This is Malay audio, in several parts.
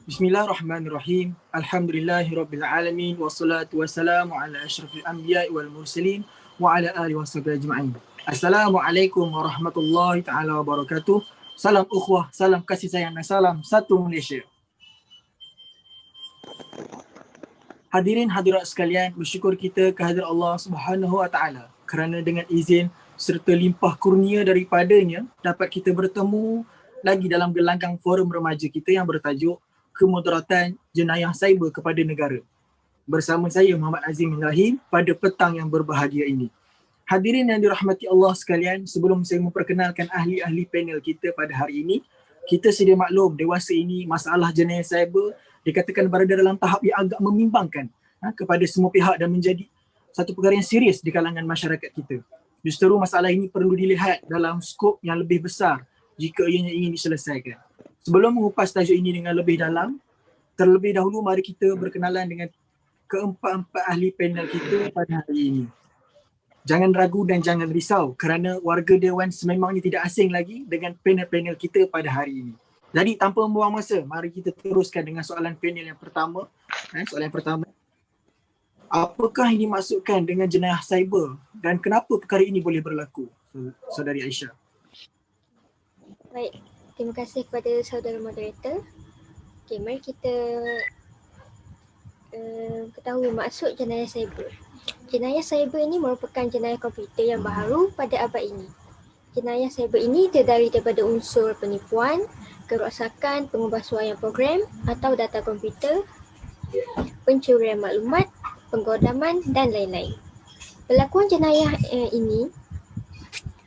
Bismillahirrahmanirrahim. Alhamdulillahirrabbilalamin. Wassalatu wassalamu ala ashrafil anbiya wal mursalin wa ala alihi washabihi ajma'in. Assalamualaikum warahmatullahi ta'ala wabarakatuh. Salam ukhwah, salam kasih sayang dan salam satu Malaysia. Hadirin hadirat sekalian, bersyukur kita kehadirat Allah Subhanahu wa taala kerana dengan izin serta limpah kurnia daripadanya dapat kita bertemu lagi dalam gelanggang forum remaja kita yang bertajuk Kemudaratan Jenayah Cyber kepada Negara. Bersama saya Muhammad Azim bin Rahim pada petang yang berbahagia ini. Hadirin yang dirahmati Allah sekalian, sebelum saya memperkenalkan ahli-ahli panel kita pada hari ini, kita sedia maklum dewasa ini masalah jenayah cyber dikatakan berada dalam tahap yang agak membimbangkan kepada semua pihak dan menjadi satu perkara yang serius di kalangan masyarakat kita. Justeru masalah ini perlu dilihat dalam skop yang lebih besar jika ianya ingin diselesaikan. Sebelum mengupas tajuk ini dengan lebih dalam, terlebih dahulu mari kita berkenalan dengan keempat-empat ahli panel kita pada hari ini. Jangan ragu dan jangan risau kerana warga Dewan sememangnya tidak asing lagi dengan panel-panel kita pada hari ini. Jadi tanpa membuang masa, mari kita teruskan dengan soalan panel yang pertama. Soalan yang pertama, apakah yang dimaksudkan dengan jenayah cyber dan kenapa perkara ini boleh berlaku? Saudari Aisyah. Baik, terima kasih kepada saudara moderator. Okay, mari kita ketahui maksud jenayah cyber. Jenayah cyber ini merupakan jenayah komputer yang baharu pada abad ini. Jenayah cyber ini terdiri daripada unsur penipuan, kerosakan, pengubahsuaian program atau data komputer, pencurian maklumat, penggodaman dan lain-lain. Pelakuan jenayah ini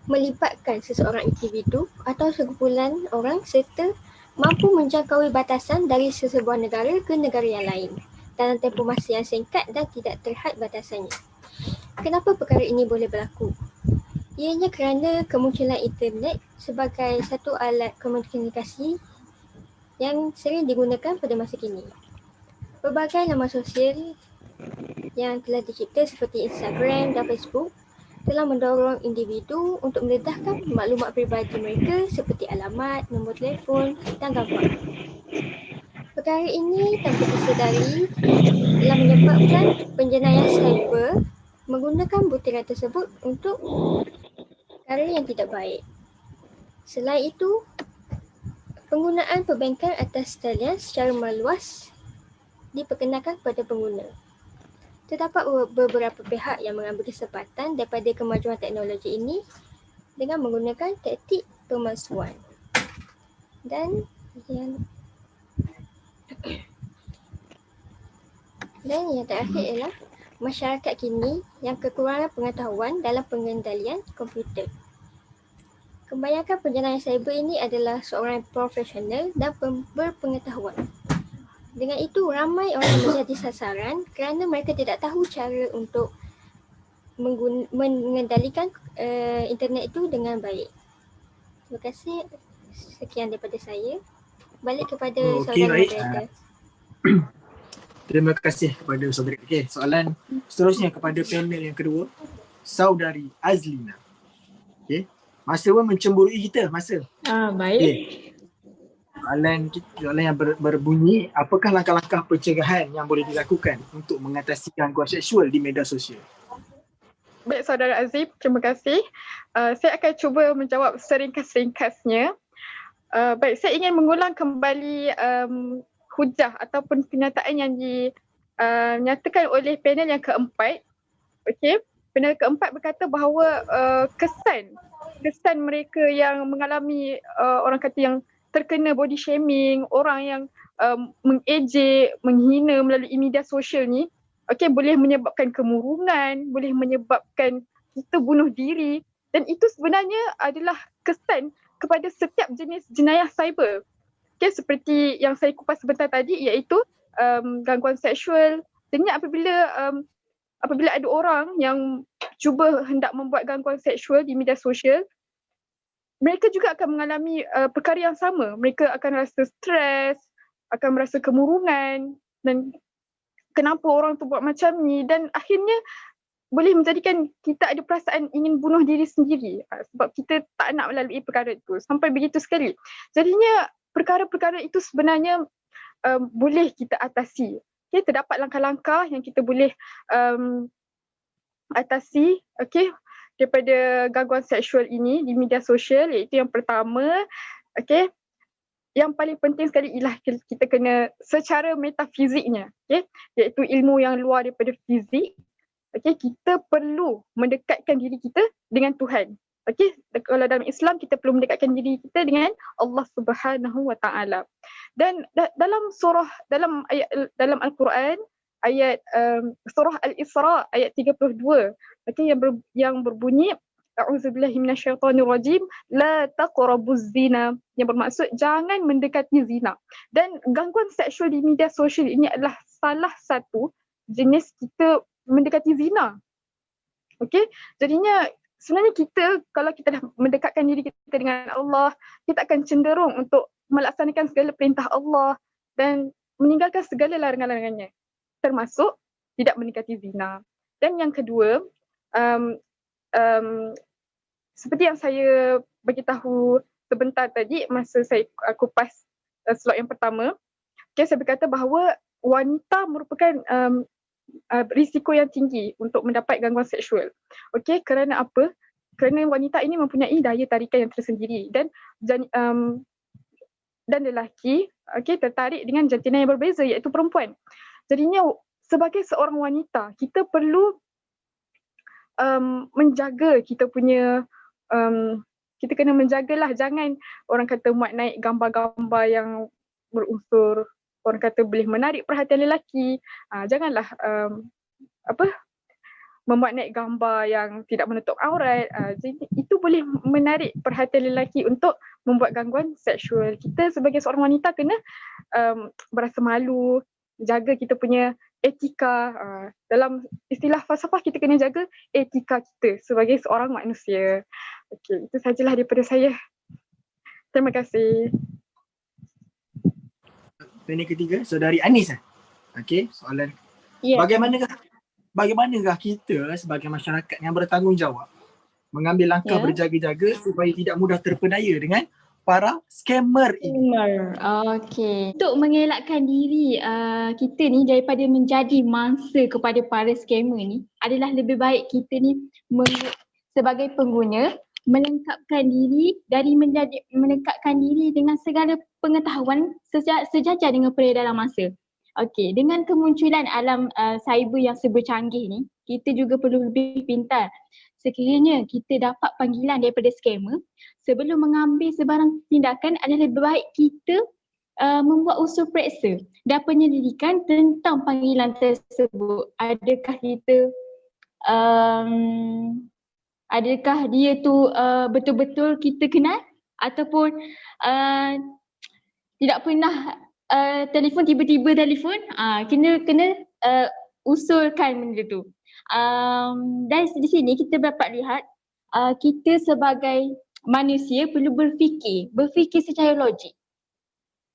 melibatkan seseorang individu atau sekumpulan orang serta mampu menjangkaui batasan dari sesebuah negara ke negara yang lain dalam tempoh masa yang singkat dan tidak terhad batasannya. Kenapa perkara ini boleh berlaku? Ianya kerana kemunculan internet sebagai satu alat komunikasi yang sering digunakan pada masa kini. Pelbagai laman sosial yang telah dicipta seperti Instagram dan Facebook telah mendorong individu untuk mendedahkan maklumat peribadi mereka seperti alamat, nombor telefon dan gambar. Perkara ini tanpa disedari telah menyebabkan penjenayah cyber menggunakan butiran tersebut untuk perkara yang tidak baik. Selain itu, penggunaan perbankan atas talian secara meluas diperkenalkan kepada pengguna. Terdapat beberapa pihak yang mengambil kesempatan daripada kemajuan teknologi ini dengan menggunakan taktik pemalsuan. Dan yang terakhir ialah masyarakat kini yang kekurangan pengetahuan dalam pengendalian komputer. Kebanyakan penjenayah cyber ini adalah seorang profesional dan berpengetahuan. Dengan itu, ramai orang menjadi sasaran kerana mereka tidak tahu cara untuk mengendalikan internet itu dengan baik. Terima kasih. Sekian daripada saya. Balik kepada saudara moderator. Terima kasih kepada saudari. Okey, soalan seterusnya kepada panel yang kedua, saudari Azlina. Okey, masa pun mencemburui kita masa. Baik. Okay. Soalan yang berbunyi, apakah langkah-langkah pencegahan yang boleh dilakukan untuk mengatasi gangguan seksual di media sosial? Baik saudara Azim, terima kasih. Saya akan cuba menjawab seringkas-ringkasnya. Baik, saya ingin mengulang kembali hujah ataupun kenyataan yang dinyatakan oleh panel yang keempat. Okey, panel keempat berkata bahawa kesan mereka yang mengalami orang kata yang terkena body shaming, orang yang mengejek, menghina melalui media sosial ni, okey, boleh menyebabkan kemurungan, boleh menyebabkan kita bunuh diri, dan itu sebenarnya adalah kesan kepada setiap jenis jenayah cyber. Okay, seperti yang saya kupas sebentar tadi, iaitu gangguan seksual. Jadi apabila ada orang yang cuba hendak membuat gangguan seksual di media sosial, mereka juga akan mengalami perkara yang sama. Mereka akan rasa stres, akan merasa kemurungan dan kenapa orang tu buat macam ni, dan akhirnya boleh menjadikan kita ada perasaan ingin bunuh diri sendiri sebab kita tak nak melalui perkara itu. Sampai begitu sekali. Jadinya perkara-perkara itu sebenarnya boleh kita atasi. Okay, terdapat langkah-langkah yang kita boleh atasi daripada gangguan seksual ini di media sosial, iaitu yang pertama, yang paling penting sekali ialah kita kena secara metafiziknya, iaitu ilmu yang luar daripada fizik. Kita perlu mendekatkan diri kita dengan Tuhan. Kalau dalam Islam kita perlu mendekatkan diri kita dengan Allah Subhanahu Wa Taala. Dan dalam Al-Quran, ayat surah Al-Isra ayat 32, yang berbunyi A'udzubillahi minasyaitonirrajim, la taqrabuz zina, yang bermaksud jangan mendekati zina. Dan gangguan seksual di media sosial ini adalah salah satu jenis kita mendekati zina. Jadinya sebenarnya kita, kalau kita dah mendekatkan diri kita dengan Allah, kita akan cenderung untuk melaksanakan segala perintah Allah dan meninggalkan segala larangan-larangannya, termasuk tidak mendekati zina. Dan yang kedua, seperti yang saya beritahu sebentar tadi masa saya kupas slot yang pertama, saya berkata bahawa wanita merupakan risiko yang tinggi untuk mendapat gangguan seksual. Kerana apa? Kerana wanita ini mempunyai daya tarikan yang tersendiri dan lelaki tertarik dengan jantina yang berbeza, iaitu perempuan. Jadinya sebagai seorang wanita, kita perlu menjaga kita punya kita kena menjagalah, jangan orang kata muat naik gambar-gambar yang berunsur, orang kata boleh menarik perhatian lelaki. Janganlah memuat naik gambar yang tidak menutup aurat. Jadi itu boleh menarik perhatian lelaki untuk membuat gangguan seksual. Kita sebagai seorang wanita kena berasa malu, jaga kita punya etika. Dalam istilah falsafah, kita kena jaga etika kita sebagai seorang manusia. Itu sajalah daripada saya. Terima kasih. Ini ketiga, saudari Anis. Soalan. Bagaimanakah kita sebagai masyarakat yang bertanggungjawab mengambil langkah berjaga-jaga supaya tidak mudah terpedaya dengan para scammer ini? Untuk mengelakkan diri kita ni daripada menjadi mangsa kepada para scammer ni, adalah lebih baik kita ni sebagai pengguna melengkapkan diri melengkapkan diri dengan segala pengetahuan sejajar dengan peredaran masa. Dengan kemunculan alam cyber yang serba canggih ni, kita juga perlu lebih pintar. Sekiranya kita dapat panggilan daripada scammer, sebelum mengambil sebarang tindakan adalah lebih baik kita membuat usul periksa dan penyelidikan tentang panggilan tersebut. Adakah dia tu betul-betul kita kenal ataupun tidak pernah telefon, tiba-tiba telefon. Kena usulkan benda tu. Dan di sini kita dapat lihat kita sebagai manusia perlu berfikir secara logik.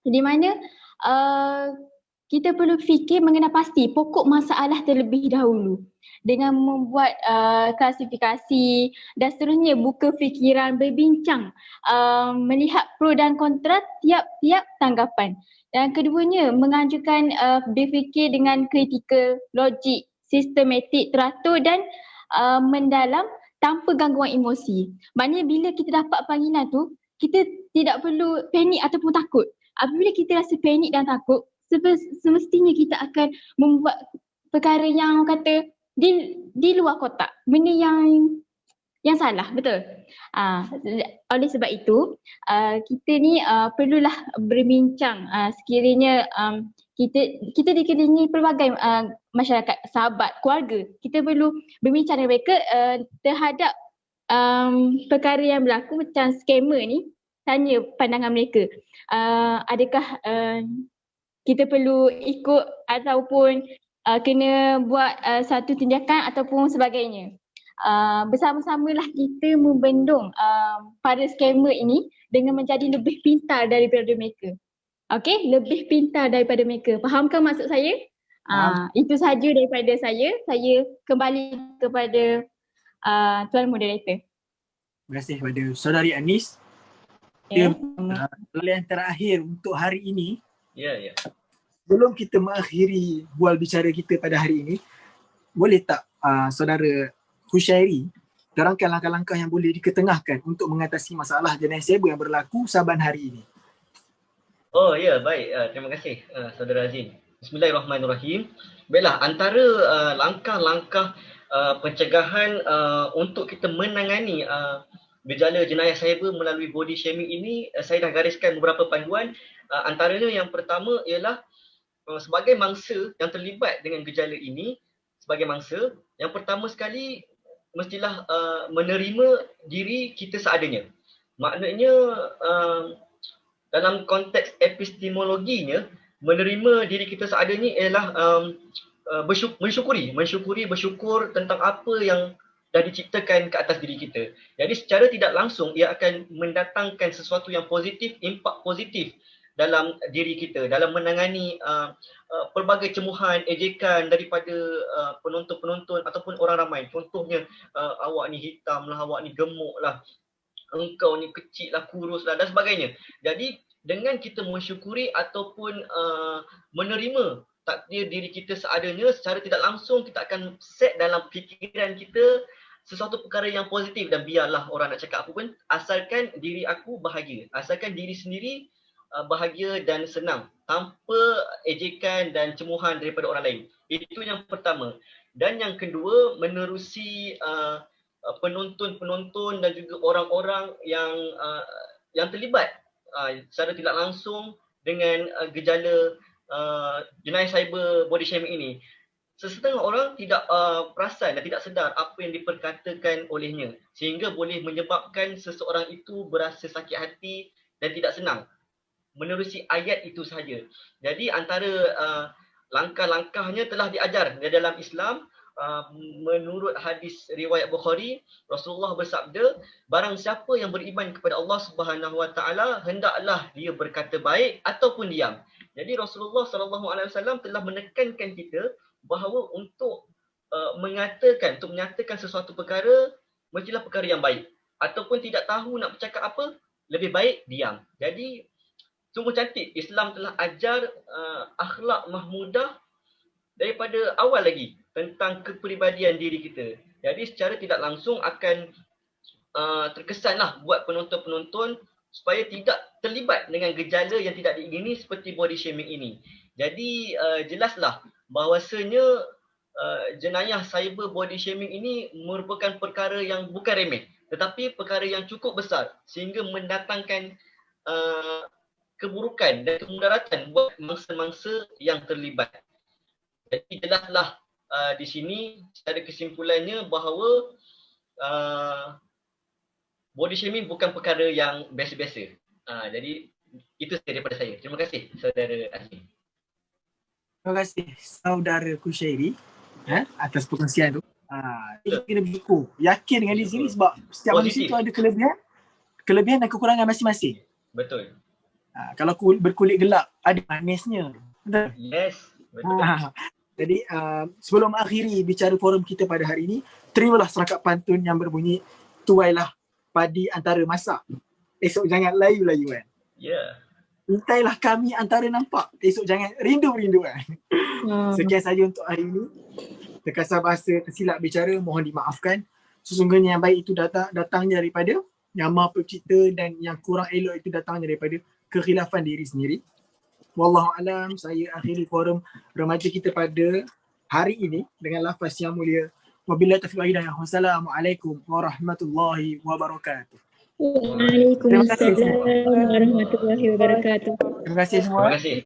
Di mana kita perlu fikir mengenai pasti pokok masalah terlebih dahulu dengan membuat klasifikasi dan seterusnya, buka fikiran, berbincang, melihat pro dan kontra tiap-tiap tanggapan. Dan keduanya, mengajukan berfikir dengan kritikal, logik, sistematik, teratur dan mendalam tanpa gangguan emosi. Maknanya bila kita dapat panggilan tu, kita tidak perlu panik ataupun takut. Apabila kita rasa panik dan takut, semestinya kita akan membuat perkara yang kata di luar kotak, benda yang salah, betul? Oleh sebab itu, kita ni perlulah berbincang sekiranya kita dikelilingi pelbagai masyarakat, sahabat, keluarga. Kita perlu berbincang dengan mereka terhadap perkara yang berlaku macam scammer ni. Tanya pandangan mereka. Adakah kita perlu ikut ataupun kena buat satu tindakan ataupun sebagainya. Bersama-samalah kita membendung para scammer ini dengan menjadi lebih pintar daripada mereka. Lebih pintar daripada mereka. Fahamkah maksud saya? Itu sahaja daripada saya. Saya kembali kepada Tuan Moderator. Terima kasih kepada saudari Anis. Soalan terakhir untuk hari ini. sebelum kita mengakhiri bual bicara kita pada hari ini, boleh tak saudara Hushairi terangkan langkah-langkah yang boleh diketengahkan untuk mengatasi masalah jenayah cyber yang berlaku saban hari ini? Oh ya, baik. Terima kasih Saudara Azim. Bismillahirrahmanirrahim. Baiklah, antara langkah-langkah pencegahan untuk kita menangani gejala jenayah cyber melalui body shaming ini, saya dah gariskan beberapa panduan. Antaranya yang pertama ialah sebagai mangsa yang terlibat dengan gejala ini, sebagai mangsa, yang pertama sekali mestilah menerima diri kita seadanya. Maknanya dalam konteks epistemologinya, menerima diri kita seadanya ialah bersyukur tentang apa yang dah diciptakan ke atas diri kita. Jadi secara tidak langsung ia akan mendatangkan sesuatu yang positif, impak positif dalam diri kita, dalam menangani pelbagai cemuhan, ejekan daripada penonton-penonton ataupun orang ramai. Contohnya, awak ni hitam lah, awak ni gemuk lah, engkau ni kecil lah, kurus lah dan sebagainya. Jadi dengan kita mensyukuri ataupun menerima takdir diri kita seadanya, secara tidak langsung kita akan set dalam fikiran kita sesuatu perkara yang positif, dan biarlah orang nak cakap apa pun, asalkan diri aku bahagia, asalkan diri sendiri bahagia dan senang tanpa ejekan dan cemuhan daripada orang lain. Itu yang pertama. Dan yang kedua, menerusi penonton-penonton dan juga orang-orang yang terlibat secara tidak langsung dengan gejala jenayah cyber body shaming ini. Sesetengah orang tidak perasan dan tidak sedar apa yang diperkatakan olehnya, sehingga boleh menyebabkan seseorang itu berasa sakit hati dan tidak senang menerusi ayat itu sahaja. Jadi antara langkah-langkahnya telah diajar di dalam Islam. Menurut hadis riwayat Bukhari, Rasulullah bersabda, barang siapa yang beriman kepada Allah Subhanahu Wa Taala, hendaklah dia berkata baik ataupun diam. Jadi Rasulullah SAW telah menekankan kita bahawa untuk menyatakan sesuatu perkara, mestilah perkara yang baik. Ataupun tidak tahu nak bercakap apa, lebih baik diam. Jadi sungguh cantik, Islam telah ajar akhlak mahmudah daripada awal lagi tentang kepribadian diri kita. Jadi secara tidak langsung akan terkesanlah buat penonton-penonton supaya tidak terlibat dengan gejala yang tidak diingini seperti body shaming ini. Jadi jelaslah bahawasanya jenayah cyber body shaming ini merupakan perkara yang bukan remeh, tetapi perkara yang cukup besar sehingga mendatangkan keburukan dan kemudaratan buat mangsa-mangsa yang terlibat. Jadi jelaslah di sini secara kesimpulannya bahawa body shaming bukan perkara yang biasa-biasa. Jadi itu saja daripada saya. Terima kasih Saudara Azim. Terima kasih Saudara Hushairi atas perkongsian tu. Kita kena bersyukur, yakin dengan diri sini sebab setiap manusia tu ada kelebihan dan kekurangan masing-masing. Betul. Kalau berkulit gelap ada manisnya. Betul? Yes, betul. Jadi sebelum mengakhiri bicara forum kita pada hari ini, terimalah serakat pantun yang berbunyi, tuailah padi antara masak, esok jangan layu-layuan. Ya. Intailah kami antara nampak, esok jangan rindu-rinduan. Sekian saja untuk hari ini. Terkasar bahasa, tersilap bicara, mohon dimaafkan. Sesungguhnya yang baik itu datangnya daripada Yang Maha Pencipta, dan yang kurang elok itu datangnya daripada kekhilafan diri sendiri. Wallahualam, saya akhiri forum remaja kita pada hari ini dengan lafaz yang mulia. Wabillahi taufiq wal hidayah. Wassalamualaikum warahmatullahi wabarakatuh. Waalaikumsalam warahmatullahi wabarakatuh. Terima kasih semua. Terima kasih.